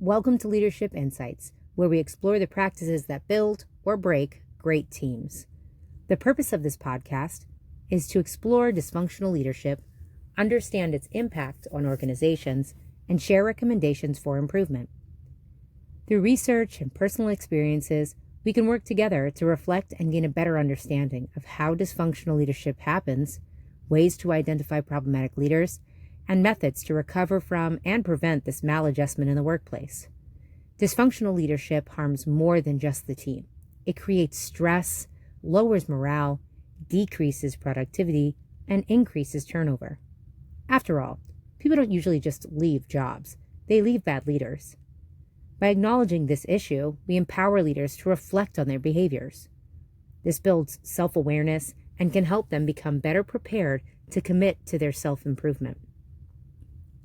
Welcome to Leadership Insights, where we explore the practices that build or break great teams. The purpose of this podcast is to explore dysfunctional leadership, understand its impact on organizations, and share recommendations for improvement. Through research and personal experiences, we can work together to reflect and gain a better understanding of how dysfunctional leadership happens, ways to identify problematic leaders, and methods to recover from and prevent this maladjustment in the workplace. Dysfunctional leadership harms more than just the team. It creates stress, lowers morale, decreases productivity, and increases turnover. After all, people don't usually just leave jobs. They leave bad leaders. By acknowledging this issue, we empower leaders to reflect on their behaviors. This builds self-awareness and can help them become better prepared to commit to their self-improvement.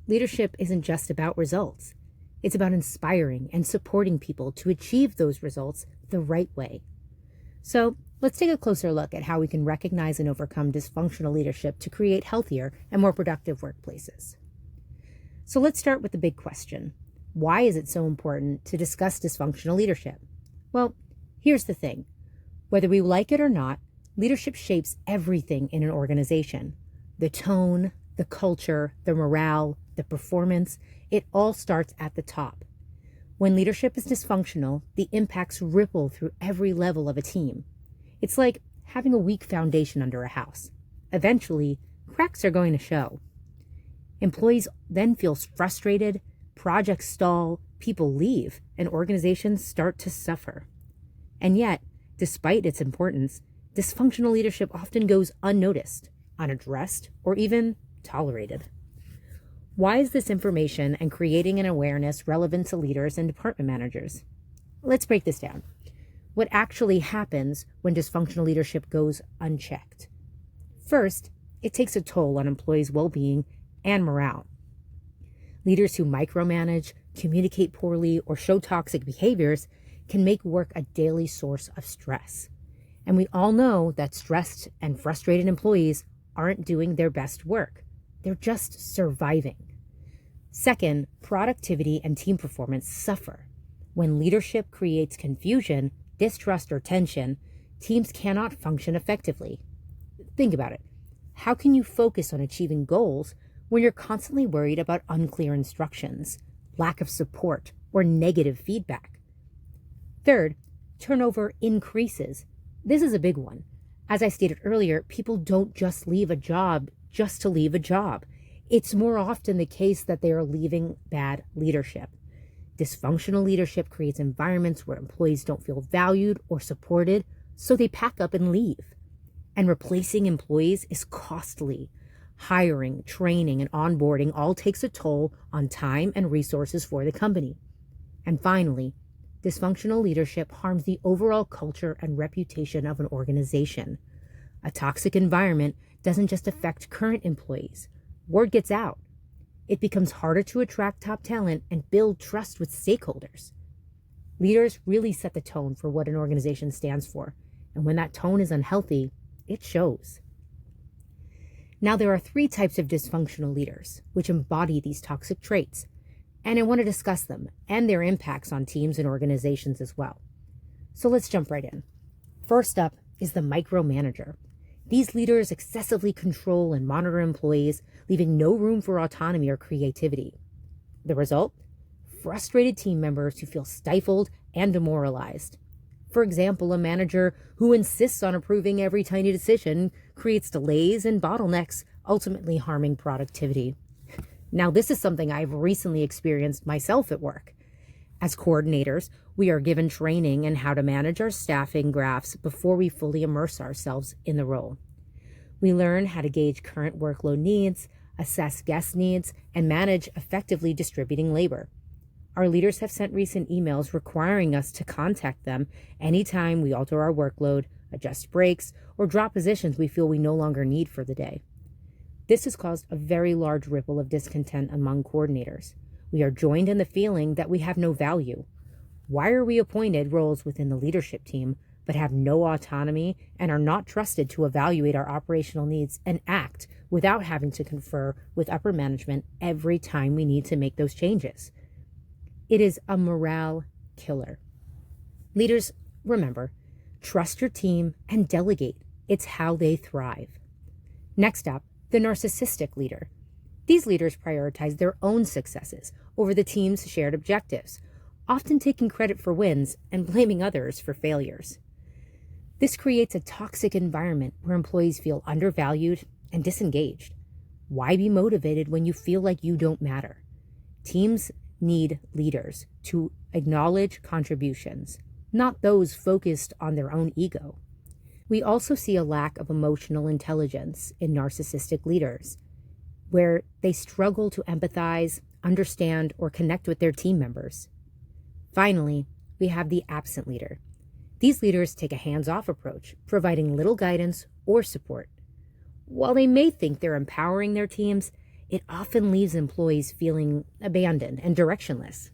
Leadership isn't just about results. It's about inspiring and supporting people to achieve those results the right way. So let's take a closer look at how we can recognize and overcome dysfunctional leadership to create healthier and more productive workplaces. So let's start with the big question. Why is it so important to discuss dysfunctional leadership? Well, here's the thing. Whether we like it or not, leadership shapes everything in an organization. The tone, the culture, the morale, the performance, it all starts at the top. When leadership is dysfunctional, the impacts ripple through every level of a team. It's like having a weak foundation under a house. Eventually, cracks are going to show. Employees then feel frustrated, projects stall, people leave, and organizations start to suffer. And yet, despite its importance, dysfunctional leadership often goes unnoticed, unaddressed, or even tolerated. Why is this information and creating an awareness relevant to leaders and department managers? Let's break this down. What actually happens when dysfunctional leadership goes unchecked? First, it takes a toll on employees' well-being and morale. Leaders who micromanage, communicate poorly, or show toxic behaviors can make work a daily source of stress. And we all know that stressed and frustrated employees aren't doing their best work. They're just surviving. Second, productivity and team performance suffer. When leadership creates confusion, distrust, or tension, teams cannot function effectively. Think about it. How can you focus on achieving goals when you're constantly worried about unclear instructions, lack of support, or negative feedback? Third, turnover increases. This is a big one. As I stated earlier, people don't just leave a job just to leave a job. It's more often the case that they are leaving bad leadership. Dysfunctional leadership creates environments where employees don't feel valued or supported, so they pack up and leave. And replacing employees is costly. Hiring, training, and onboarding all takes a toll on time and resources for the company. And finally, dysfunctional leadership harms the overall culture and reputation of an organization. A toxic environment doesn't just affect current employees. Word gets out. It becomes harder to attract top talent and build trust with stakeholders. Leaders really set the tone for what an organization stands for, and when that tone is unhealthy, it shows. Now, there are 3 types of dysfunctional leaders, which embody these toxic traits, and I want to discuss them and their impacts on teams and organizations as well. So let's jump right in. First up is the micromanager. These leaders excessively control and monitor employees, leaving no room for autonomy or creativity. The result? Frustrated team members who feel stifled and demoralized. For example, a manager who insists on approving every tiny decision creates delays and bottlenecks, ultimately harming productivity. Now, this is something I've recently experienced myself at work. As coordinators, we are given training in how to manage our staffing graphs before we fully immerse ourselves in the role. We learn how to gauge current workload needs, assess guest needs, and manage effectively distributing labor. Our leaders have sent recent emails requiring us to contact them anytime we alter our workload, adjust breaks, or drop positions we feel we no longer need for the day. This has caused a very large ripple of discontent among coordinators. We are joined in the feeling that we have no value. Why are we appointed roles within the leadership team, but have no autonomy and are not trusted to evaluate our operational needs and act without having to confer with upper management every time we need to make those changes? It is a morale killer. Leaders, remember, trust your team and delegate. It's how they thrive. Next up, the narcissistic leader. These leaders prioritize their own successes over the team's shared objectives, often taking credit for wins and blaming others for failures. This creates a toxic environment where employees feel undervalued and disengaged. Why be motivated when you feel like you don't matter? Teams need leaders to acknowledge contributions, not those focused on their own ego. We also see a lack of emotional intelligence in narcissistic leaders, where they struggle to empathize, understand, or connect with their team members. Finally, we have the absent leader. These leaders take a hands-off approach, providing little guidance or support. While they may think they're empowering their teams, it often leaves employees feeling abandoned and directionless.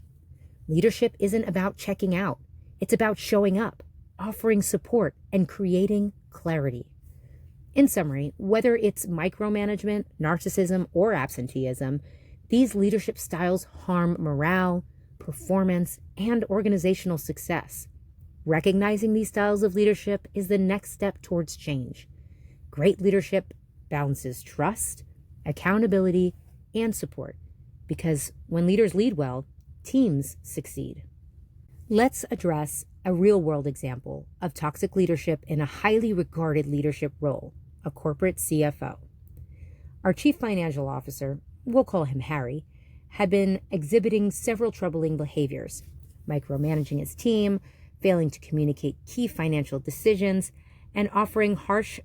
Leadership isn't about checking out. It's about showing up, offering support, and creating clarity. In summary, whether it's micromanagement, narcissism, or absenteeism, these leadership styles harm morale, performance, and organizational success. Recognizing these styles of leadership is the next step towards change. Great leadership balances trust, accountability, and support, because when leaders lead well, teams succeed. Let's address a real-world example of toxic leadership in a highly regarded leadership role, a corporate CFO. Our chief financial officer, we'll call him Harry, had been exhibiting several troubling behaviors, micromanaging his team, failing to communicate key financial decisions, and offering harsh,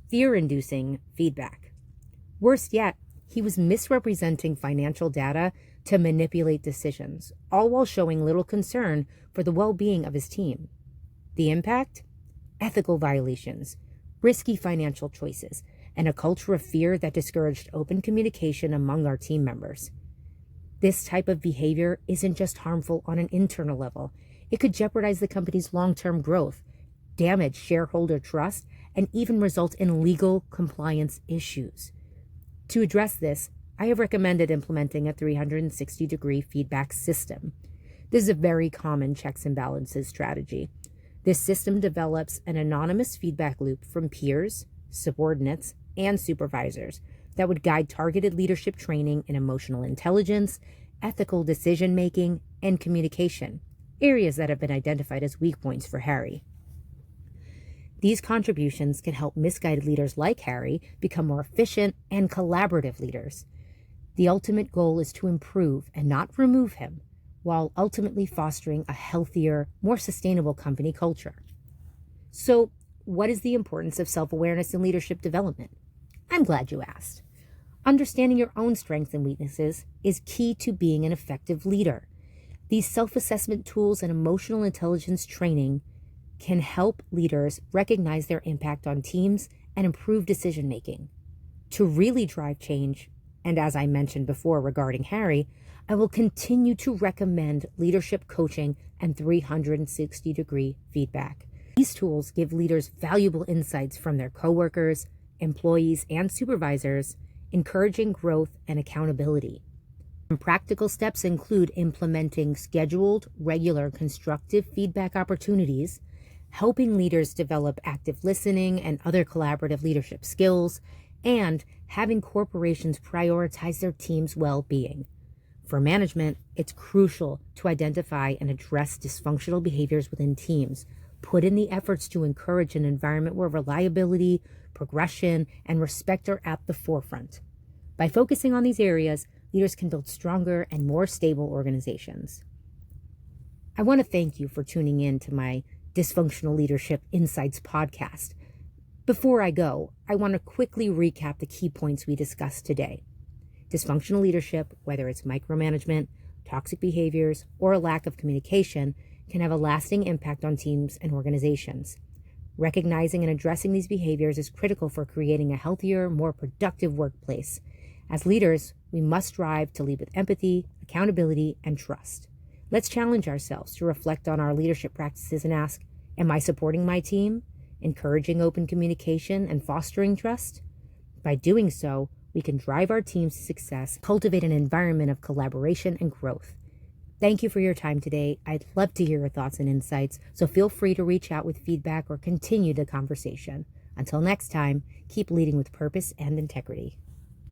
fear-inducing feedback. Worst yet, he was misrepresenting financial data to manipulate decisions, all while showing little concern for the well-being of his team. The impact? Ethical violations, risky financial choices, and a culture of fear that discouraged open communication among our team members. This type of behavior isn't just harmful on an internal level. It could jeopardize the company's long-term growth, damage shareholder trust, and even result in legal compliance issues. To address this, I have recommended implementing a 360-degree feedback system. This is a very common checks and balances strategy. This system develops an anonymous feedback loop from peers, subordinates, and supervisors that would guide targeted leadership training in emotional intelligence, ethical decision-making, and communication, areas that have been identified as weak points for Harry. These contributions can help misguided leaders like Harry become more efficient and collaborative leaders. The ultimate goal is to improve and not remove him, while ultimately fostering a healthier, more sustainable company culture. So, what is the importance of self-awareness in leadership development? I'm glad you asked. Understanding your own strengths and weaknesses is key to being an effective leader. These self-assessment tools and emotional intelligence training can help leaders recognize their impact on teams and improve decision-making. To really drive change, and as I mentioned before regarding Harry, I will continue to recommend leadership coaching and 360-degree feedback. These tools give leaders valuable insights from their coworkers, employees, and supervisors, encouraging growth and accountability. Some practical steps include implementing scheduled, regular, constructive feedback opportunities, helping leaders develop active listening and other collaborative leadership skills, and having corporations prioritize their team's well-being. For management, it's crucial to identify and address dysfunctional behaviors within teams. Put in the efforts to encourage an environment where reliability, progression, and respect are at the forefront. By focusing on these areas, leaders can build stronger and more stable organizations. I want to thank you for tuning in to my Dysfunctional Leadership Insights podcast. Before I go, I want to quickly recap the key points we discussed today. Dysfunctional leadership, whether it's micromanagement, toxic behaviors, or a lack of communication, can have a lasting impact on teams and organizations. Recognizing and addressing these behaviors is critical for creating a healthier, more productive workplace. As leaders, we must strive to lead with empathy, accountability, and trust. Let's challenge ourselves to reflect on our leadership practices and ask, am I supporting my team, encouraging open communication, and fostering trust? By doing so, we can drive our teams to success, cultivate an environment of collaboration and growth. Thank you for your time today. I'd love to hear your thoughts and insights, so feel free to reach out with feedback or continue the conversation. Until next time, keep leading with purpose and integrity.